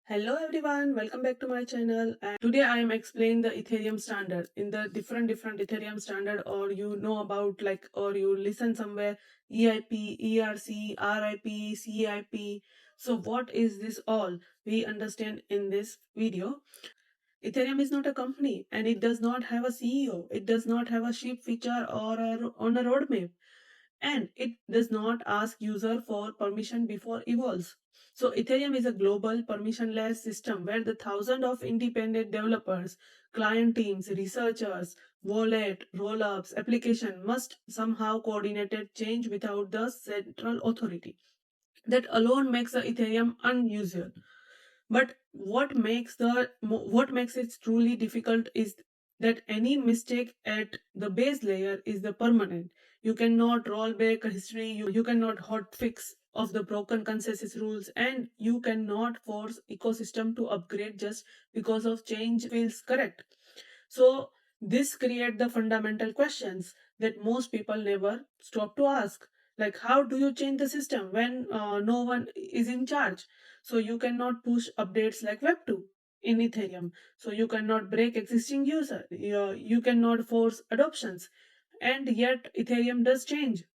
Hello everyone, welcome back to my channel. And today I am explaining the Ethereum standard in the different Ethereum standard, or you know about or you listen somewhere EIP, ERC, RIP, CAIP. So what is this all? We understand in this video. Ethereum is not a company and it does not have a CEO. It does not have a shape feature or on a roadmap, and it does not ask user for permission before evolves. So Ethereum is a global permissionless system where the thousands of independent developers, client teams, researchers, wallet, rollups, application must somehow coordinated change without the central authority. That alone makes the Ethereum unusual. But what makes it truly difficult is that any mistake at the base layer is the permanent. You cannot roll back history, you cannot hot fix of the broken consensus rules, and you cannot force ecosystem to upgrade just because of change feels correct. So this create the fundamental questions that most people never stop to ask. Like, how do you change the system when no one is in charge? So you cannot push updates like Web 2 in Ethereum. So you cannot break existing user. You cannot force adoptions. And yet Ethereum does change.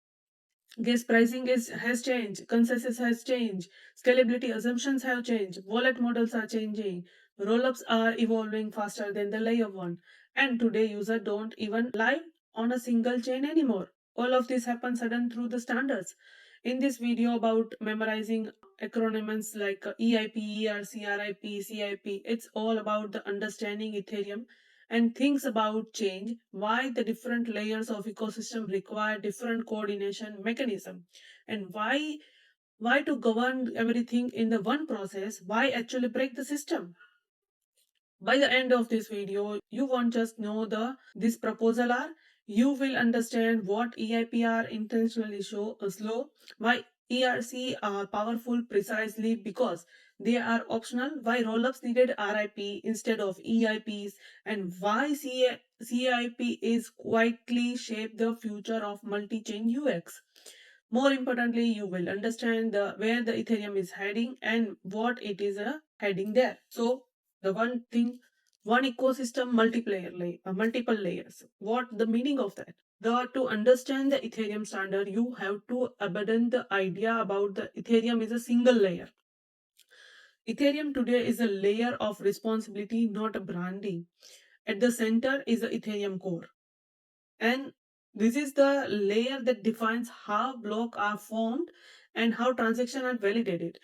Gas pricing has changed, consensus has changed, scalability assumptions have changed, wallet models are changing, rollups are evolving faster than the layer one, and today users don't even live on a single chain anymore. All of this happens sudden through the standards. In this video about memorizing acronyms like EIP, ERC, RIP, CIP, it's all about the understanding Ethereum and thinks about change, why the different layers of ecosystem require different coordination mechanism, and why to govern everything in the one process, why actually break the system. By the end of this video, you won't just know the this proposal are, you will understand what EIP are intentionally slow, why ERC are powerful precisely because they are optional, why rollups needed RIP instead of EIPs, and why CIP is quietly shape the future of multi-chain UX. More importantly, you will understand where the Ethereum is heading and what it is heading there. So the one thing, one ecosystem, multiple layers. What the meaning of that? To understand the Ethereum standard, you have to abandon the idea about the Ethereum is a single layer. Ethereum today is a layer of responsibility, not a branding. At the center is the Ethereum core. And this is the layer that defines how blocks are formed and how transactions are validated,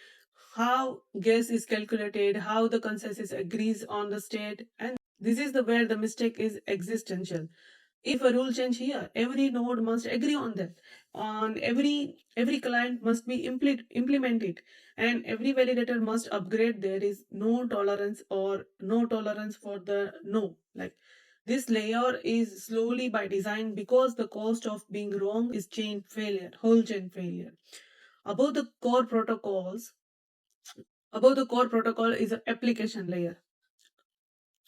how gas is calculated, how the consensus agrees on the state, and this is the where the mistake is existential. If a rule change here, every node must agree on that. On every client must be implemented, and every validator must upgrade. There is no tolerance for the no. Like this layer is slowly by design because the cost of being wrong is whole chain failure. Above the core protocols, above the core protocol is an application layer.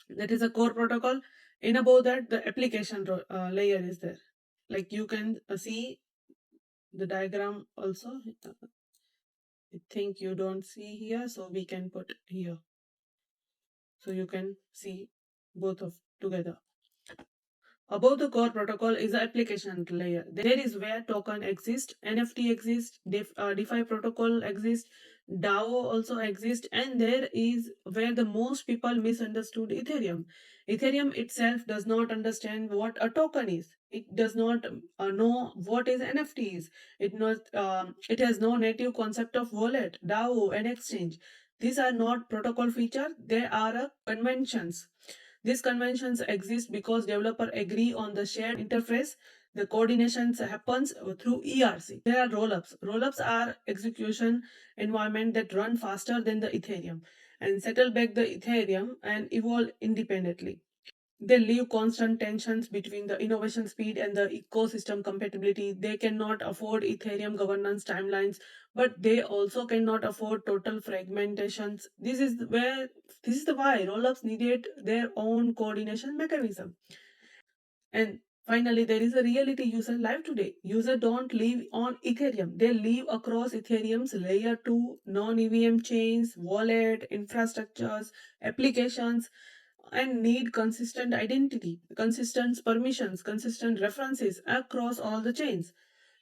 That is a core protocol. In above that, the application layer is there. Like you can see the diagram also. I think you don't see here, so we can put here. So you can see both of together. Above the core protocol is the application layer. There is where token exists, NFT exists, DeFi protocol exists, DAO also exists, and there is where the most people misunderstood Ethereum. Ethereum itself does not understand what a token is. It does not know what is NFTs. It has no native concept of wallet, DAO, and exchange. These are not protocol features; they are conventions. These conventions exist because developers agree on the shared interface. The coordination happens through ERC. There are rollups. Rollups are execution environment that run faster than the Ethereum and settle back the Ethereum and evolve independently. They leave constant tensions between the innovation speed and the ecosystem compatibility. They cannot afford Ethereum governance timelines, but they also cannot afford total fragmentations. This is the why rollups needed their own coordination mechanism. And Finally, there is a reality user live today. User don't live on Ethereum. They live across Ethereum's layer 2, non-EVM chains, wallet, infrastructures, applications, and need consistent identity, consistent permissions, consistent references across all the chains.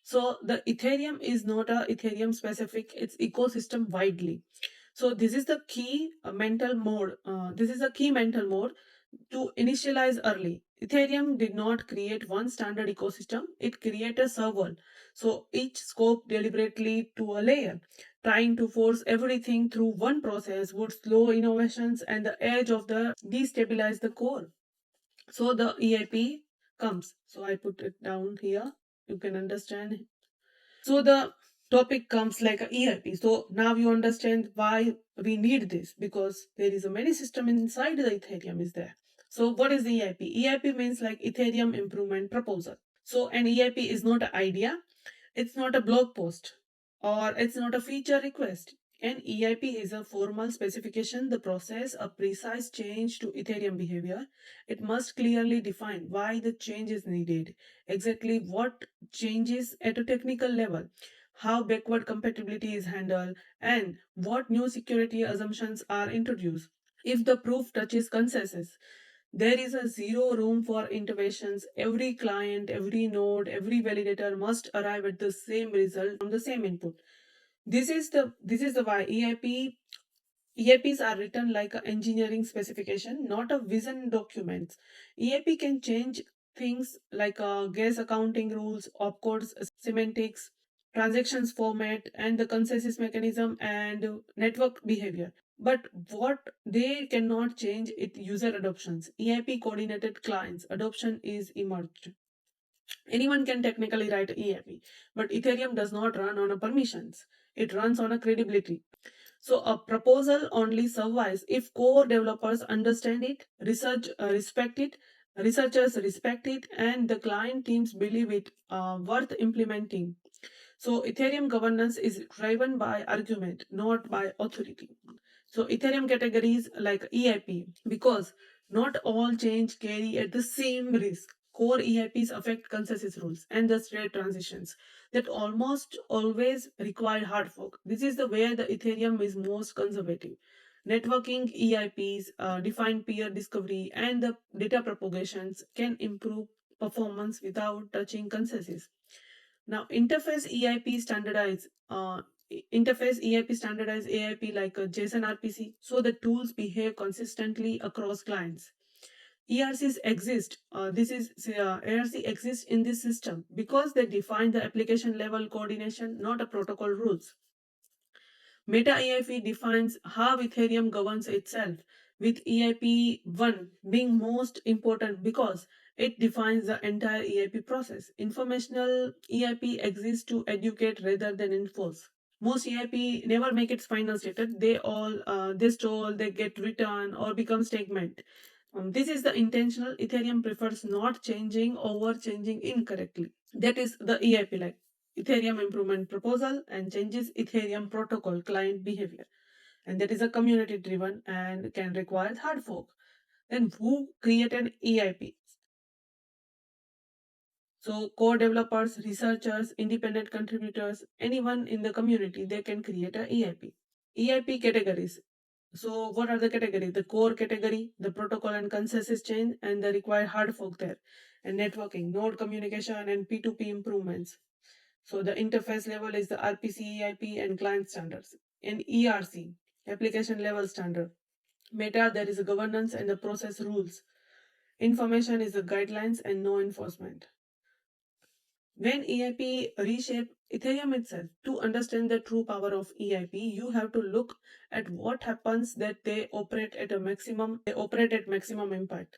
So the Ethereum is not a Ethereum specific, it's ecosystem widely. So this is the key mental mode. This is a key mental mode to initialize early. Ethereum did not create one standard ecosystem, it created several. So each scope deliberately to a layer. Trying to force everything through one process would slow innovations and the edge of the destabilize the core. So the EIP comes. So I put it down here. You can understand. So the topic comes like a EIP. So now you understand why we need this, because there is a many system inside the Ethereum is there. So what is the EIP? EIP means like Ethereum Improvement Proposal. So an EIP is not an idea, it's not a blog post, or it's not a feature request. An EIP is a formal specification, the process, a precise change to Ethereum behavior. It must clearly define why the change is needed, exactly what changes at a technical level, how backward compatibility is handled, and what new security assumptions are introduced. If the proof touches consensus, there is a zero room for interventions. Every client, every node, every validator must arrive at the same result from the same input. This is the why EIPs are written like an engineering specification, not a vision document. EIP can change things like gas accounting rules, opcodes, semantics, transactions format, and the consensus mechanism and network behavior. But what they cannot change it user adoptions. EIP coordinated clients adoption is emerged. Anyone can technically write EIP, but Ethereum does not run on a permissions. It runs on a credibility. So a proposal only survives if core developers understand it, researchers respect it, and the client teams believe it worth implementing. So Ethereum governance is driven by argument, not by authority. So Ethereum categories like EIP, because not all change carry at the same risk. Core EIPs affect consensus rules and the state transitions that almost always require hard fork. This is the where the Ethereum is most conservative. Networking EIPs, define peer discovery, and the data propagations can improve performance without touching consensus. Now, interface EIP standardize AIP like a JSON RPC, so the tools behave consistently across clients. ERCs exist. ERC exists in this system because they define the application level coordination, not a protocol rules. Meta EIP defines how Ethereum governs itself, with EIP 1 being most important because it defines the entire EIP process. Informational EIP exists to educate rather than enforce. Most EIP never make its final status. They stall, they get returned or become stagnant. This is the intentional. Ethereum prefers not changing over changing incorrectly. That is the EIP, like Ethereum Improvement Proposal, and changes Ethereum protocol client behavior. And that is a community driven and can require hard fork. Then who create an EIP? So core developers, researchers, independent contributors, anyone in the community, they can create a EIP. EIP categories. So what are the categories? The core category, the protocol and consensus chain, and the required hard fork there. And networking, node communication, and P2P improvements. So the interface level is the RPC, EIP, and client standards. In ERC, application level standard. Meta, there is a governance and the process rules. Information is the guidelines and no enforcement. When EIP reshape Ethereum itself, to understand the true power of EIP, you have to look at what happens that they operate at maximum impact.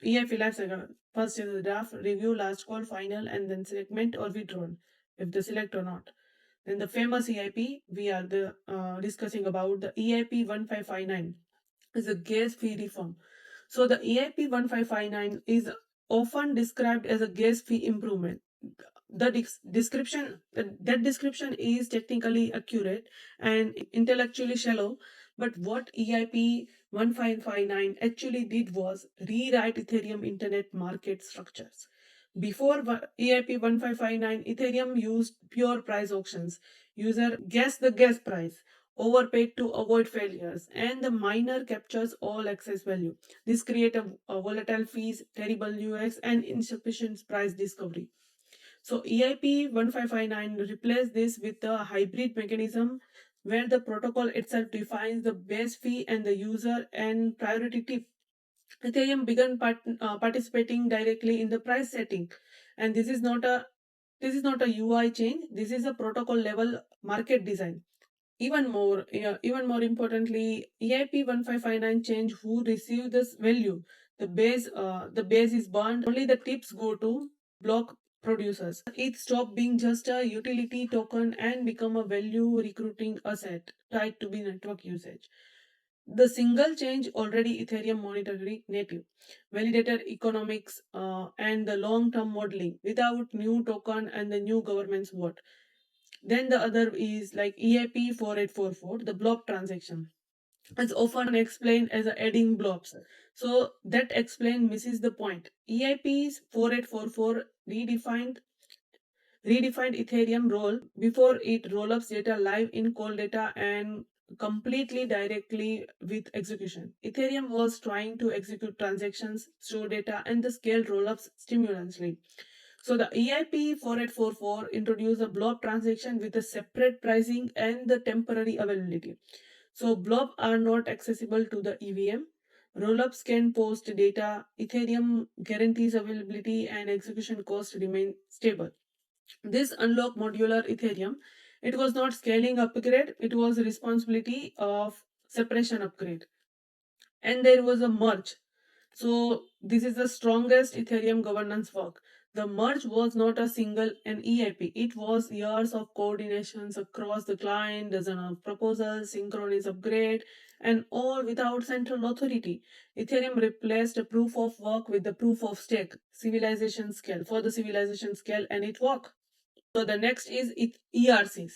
EIP life cycle. First is the draft, review, last call, final, and then segment or withdrawn, if they select or not. Then the famous EIP we are discussing about, the EIP 1559 is a gas fee reform. So the EIP 1559 is often described as a gas fee improvement. That description is technically accurate and intellectually shallow, but what EIP 1559 actually did was rewrite Ethereum internet market structures. Before EIP 1559, Ethereum used pure price auctions. User guess the gas price, overpaid to avoid failures, and the miner captures all excess value. This creates a volatile fees, terrible UX, and insufficient price discovery. So EIP 1559 replaced this with a hybrid mechanism where the protocol itself defines the base fee and the user and priority tip. Ethereum began participating directly in the price setting, and this is not a UI change. This is a protocol level market design. Even more importantly, EIP 1559 change who receive this value. The base is burned. Only the tips go to block producers. It stopped being just a utility token and become a value recruiting asset tied to the network usage. The single change already Ethereum monetary native, validated economics and the long-term modeling without new token and the new government's vote. Then the other is like EIP 4844, the blob transaction. It's often explained as adding blobs. So that explain misses the point. EIP's 4844 redefined Ethereum role before it rollups data live in cold data and completely directly with execution. Ethereum was trying to execute transactions, store data, and the scale rollups stimulously. So the EIP 4844 introduced a blob transaction with a separate pricing and the temporary availability. So blob are not accessible to the EVM. Rollups can post data. Ethereum guarantees availability and execution costs remain stable. This unlocked modular Ethereum. It was not scaling upgrade, it was responsibility of separation upgrade. And there was a merge. So this is the strongest Ethereum governance work. The merge was not a single an EIP. It was years of coordinations across the client, dozen of proposals, synchronous upgrade, and all without central authority. Ethereum replaced a proof of work with the proof of stake, civilization scale for the civilization scale, and it worked. So the next is ERCs.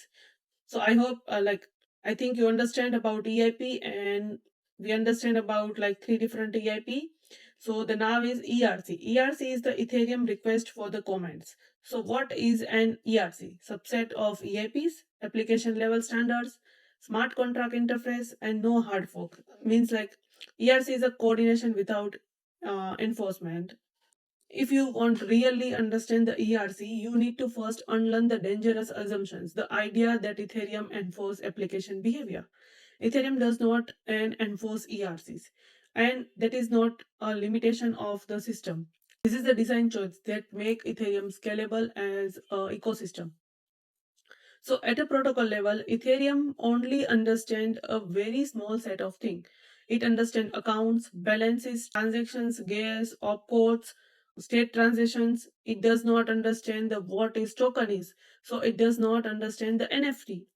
So I hope I think you understand about EIP, and we understand about like three different EIP. So the now is ERC. ERC is the Ethereum request for the comments. So what is an ERC? Subset of EIPs, application level standards, smart contract interface, and no hard fork. Means like ERC is a coordination without enforcement. If you want to really understand the ERC, you need to first unlearn the dangerous assumptions, the idea that Ethereum enforce application behavior. Ethereum does not enforce ERCs, and that is not a limitation of the system. This is the design choice that make Ethereum scalable as an ecosystem. So at a protocol level, Ethereum only understands a very small set of things. It understands accounts, balances, transactions, gas, opcodes, state transactions. It does not understand the what is token is. So it does not understand the NFT.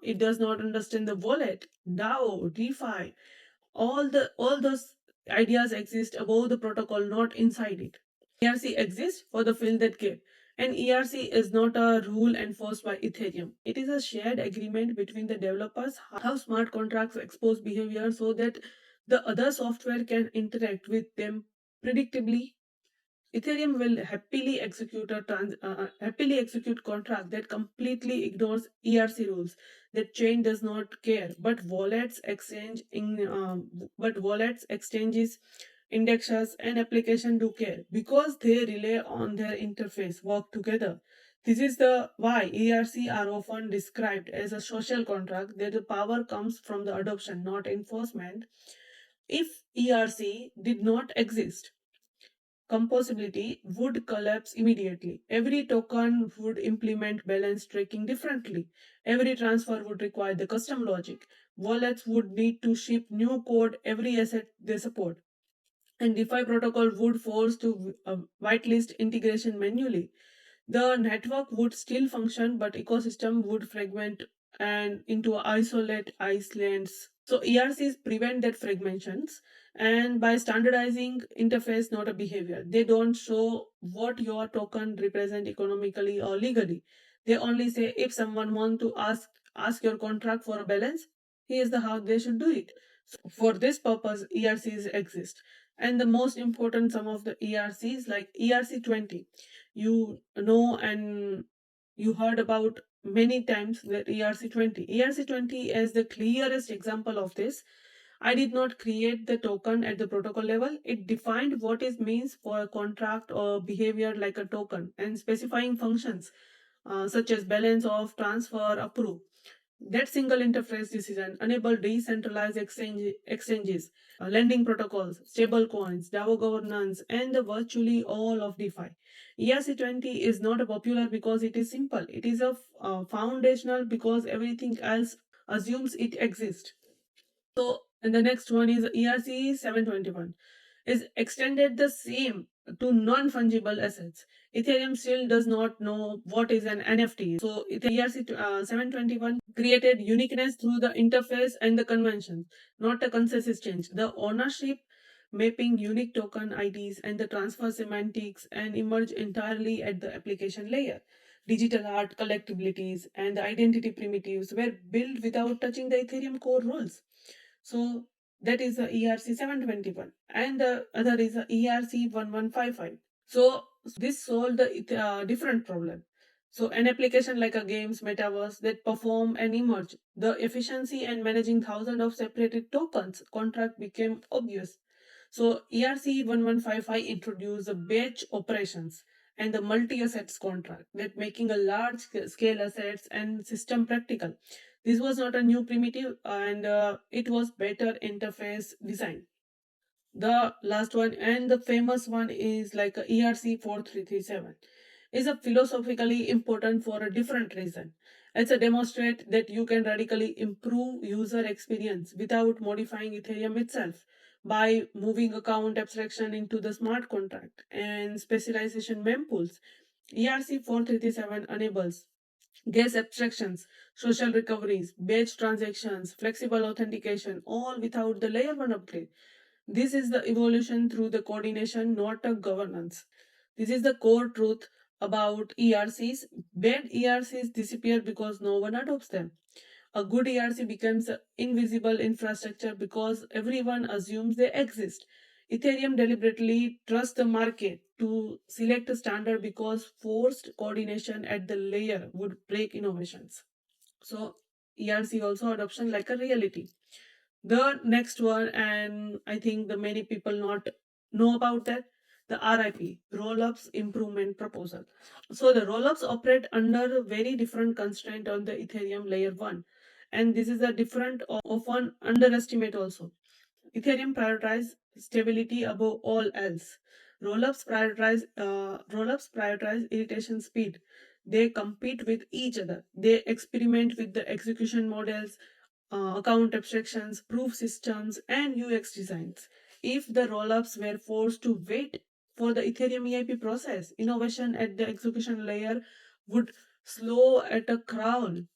It does not understand the wallet, DAO, DeFi. All those ideas exist above the protocol, not inside it. ERC exists for the fill that gap. And ERC is not a rule enforced by Ethereum. It is a shared agreement between the developers how smart contracts expose behavior so that the other software can interact with them predictably. Ethereum will happily execute contract that completely ignores ERC rules. That chain does not care, but wallets, exchanges, indexers, and application do care because they rely on their interface work together. This is the why ERC are often described as a social contract. That the power comes from the adoption, not enforcement. If ERC did not exist, composability would collapse immediately. Every token would implement balance tracking differently. Every transfer would require the custom logic. Wallets would need to ship new code every asset they support. And DeFi protocol would force to whitelist integration manually. The network would still function, but ecosystem would fragment and into isolate islands. So ERCs prevent that fragmentations, and by standardizing interface, not a behavior. They don't show what your token represent economically or legally. They only say if someone want to ask your contract for a balance, here's the how they should do it. So for this purpose, ERCs exist. And the most important, some of the ERCs like ERC 20, you know, and you heard about many times that ERC 20 is the clearest example of this. I did not create the token at the protocol level. It defined what it means for a contract or behavior like a token and specifying functions such as balance of transfer approve. That single interface decision enabled decentralized exchanges, lending protocols, stable coins, DAO governance, and the virtually all of DeFi. ERC 20 is not a popular because it is simple. It is a foundational because everything else assumes it exists. So, and the next one is ERC 721 is extended the same to non-fungible assets. Ethereum still does not know what is an NFT. So ERC 721 created uniqueness through the interface and the convention, not a consensus change. The ownership mapping unique token IDs and the transfer semantics and emerge entirely at the application layer. Digital art collectibilities and the identity primitives were built without touching the Ethereum core rules. So that is the ERC 721 and the other is the ERC 1155. So this solved the different problem. So an application like a games metaverse that perform and emerge, the efficiency and managing thousands of separated tokens contract became obvious. So ERC 1155 introduced the batch operations and the multi-assets contract that making a large scale assets and system practical. This was not a new primitive and it was better interface design. The last one and the famous one is like a ERC 4337 is a philosophically important for a different reason. It's a demonstrate that you can radically improve user experience without modifying Ethereum itself by moving account abstraction into the smart contract and specialization mempools. ERC 4337 enables gas abstractions, social recoveries, batch transactions, flexible authentication, all without the layer 1 upgrade. This is the evolution through the coordination, not a governance. This is the core truth about ERCs. Bad ERCs disappear because no one adopts them. A good ERC becomes an invisible infrastructure because everyone assumes they exist. Ethereum deliberately trusts the market to select a standard because forced coordination at the layer would break innovations. So ERC also adoption like a reality. The next one, and I think the many people not know about that, the RIP, Rollups Improvement Proposal. So the rollups operate under very different constraint on the Ethereum layer 1. And this is a different of one underestimate also. Ethereum prioritize stability above all else. Rollups prioritize irritation speed. They compete with each other. They experiment with the execution models, account abstractions, proof systems, and UX designs. If the rollups were forced to wait for the Ethereum EIP process, innovation at the execution layer would slow at a crawl.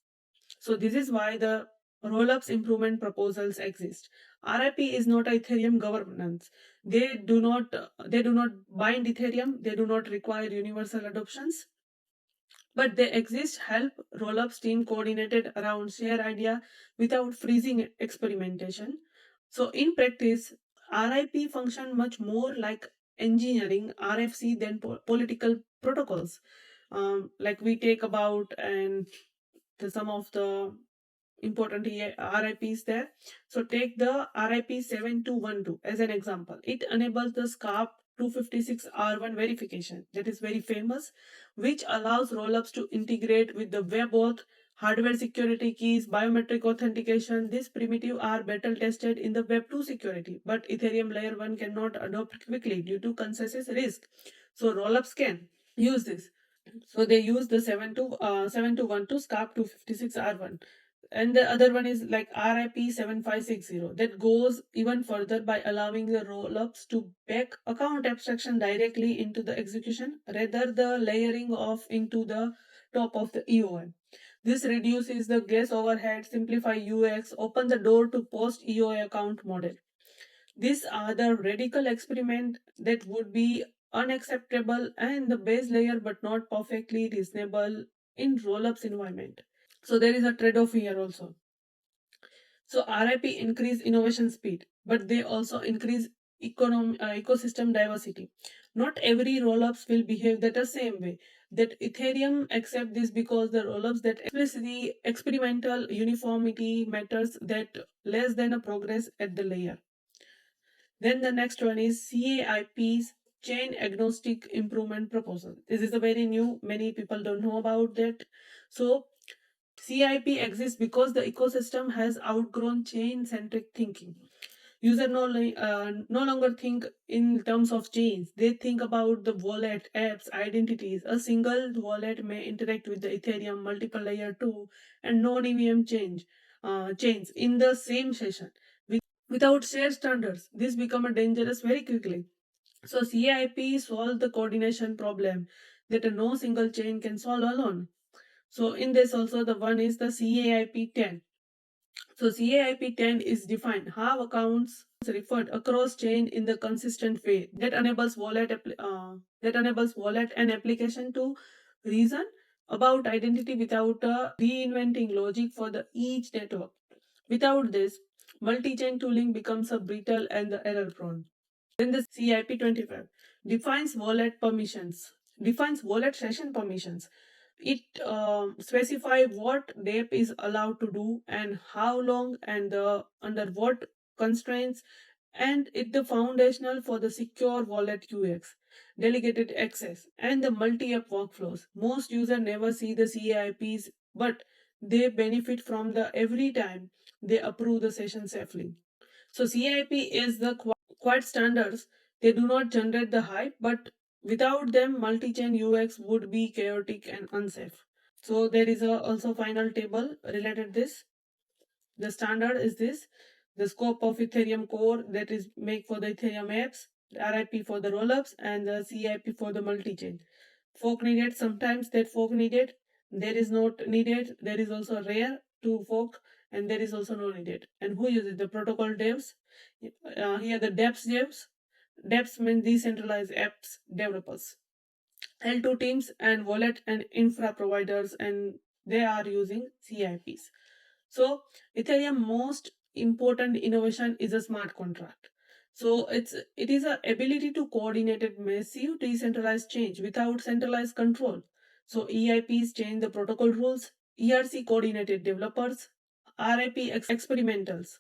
So this is why the rollups improvement proposals exist. RIP is not Ethereum governance. They do not bind Ethereum. They do not require universal adoptions, but they exist help rollups team coordinated around share idea without freezing experimentation. So in practice, RIP function much more like engineering RFC than political protocols. Like we take about and some of the important RIPs there. So take the RIP 7212 as an example. It enables the SCARP 256R1 verification that is very famous, which allows rollups to integrate with the web auth, hardware security keys, biometric authentication. These primitive are battle tested in the web 2 security, but Ethereum layer 1 cannot adopt quickly due to consensus risk. So rollups can use this. So they use the 7212 SCARP 256R1. And the other one is like RIP 7560 that goes even further by allowing the rollups to back account abstraction directly into the execution rather the layering of into the top of the EOM. This reduces the gas overhead, simplify UX, open the door to post EOA account model. These are the radical experiment that would be unacceptable and the base layer but not perfectly reasonable in rollups environment. So there is a trade-off here also. So RIP increase innovation speed, but they also increase ecosystem diversity. Not every rollups will behave that the same way. That Ethereum accept this because the rollups that explicitly experimental uniformity matters that less than a progress at the layer. Then the next one is CAIPs, chain agnostic improvement proposal. This is a very new, many people don't know about that. So CIP exists because the ecosystem has outgrown chain centric thinking. User no longer think in terms of chains. They think about the wallet, apps, identities. A single wallet may interact with the Ethereum multiple layer 2 and non-EVM chains in the same session. Without shared standards, this become a dangerous very quickly. So CIP solve the coordination problem that no single chain can solve alone. So in this also the one is the CAIP 10. So CAIP 10 is defined how accounts referred across chain in the consistent way that enables wallet and application to reason about identity without reinventing logic for the each network. Without this, multi-chain tooling becomes a brittle and the error prone. Then the CIP 25 defines wallet session permissions. It specify what DAP is allowed to do and how long and under what constraints, and it the foundational for the secure wallet UX, delegated access, and the multi-app workflows. Most users never see the CIPs, but they benefit from the every time they approve the session safely. So CIP is the quite standards. They do not generate the hype, but without them, multi-chain UX would be chaotic and unsafe. So there is also final table related this. The standard is this: the scope of Ethereum core that is make for the Ethereum apps, RIP for the rollups, and the CIP for the multi-chain. Fork needed, sometimes that fork needed, there is not needed, there is also rare to fork, and there is also no needed. And who uses the protocol devs? Here the devs mean decentralized apps developers. L2 teams and wallet and infra providers, and they are using CIPs. So Ethereum most important innovation is a smart contract. So it is a ability to coordinate a massive decentralized change without centralized control. So EIPs change the protocol rules, ERC coordinated developers, RIP experimentals,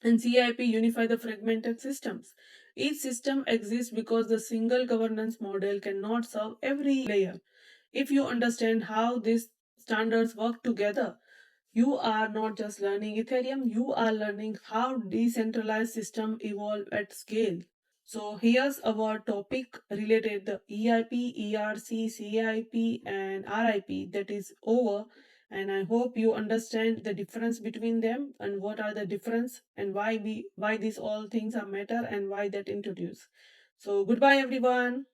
and CIP unify the fragmented systems. Each system exists because the single governance model cannot serve every layer. If you understand how these standards work together, you are not just learning Ethereum, you are learning how decentralized systems evolve at scale. So here's our topic related the EIP, ERC, CIP and RIP that is over, and I hope you understand the difference between them and what are the difference and why these all things are matter and why that introduce. So goodbye everyone.